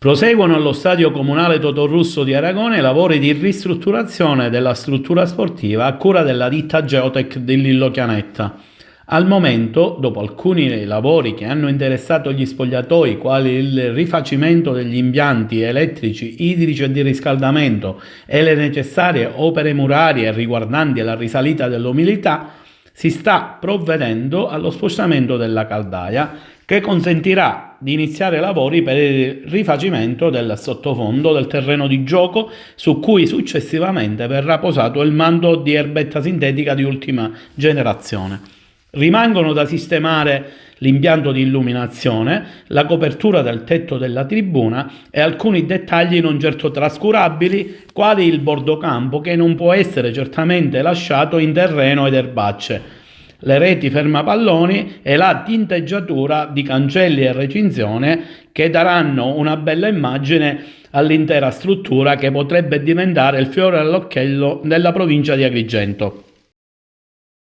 Proseguono allo Stadio Comunale Totorrusso di Aragona i lavori di ristrutturazione della struttura sportiva a cura della ditta Geotech di Lillo Chianetta. Al momento, dopo alcuni lavori che hanno interessato gli spogliatoi, quali il rifacimento degli impianti elettrici, idrici e di riscaldamento e le necessarie opere murarie riguardanti la risalita dell'umidità, si sta provvedendo allo spostamento della caldaia che consentirà di iniziare lavori per il rifacimento del sottofondo del terreno di gioco, su cui successivamente verrà posato il manto di erbetta sintetica di ultima generazione. Rimangono da sistemare l'impianto di illuminazione, la copertura del tetto della tribuna e alcuni dettagli non certo trascurabili, quali il bordocampo, che non può essere certamente lasciato in terreno ed erbacce, le reti fermapalloni e la tinteggiatura di cancelli e recinzione, che daranno una bella immagine all'intera struttura, che potrebbe diventare il fiore all'occhiello della provincia di Agrigento.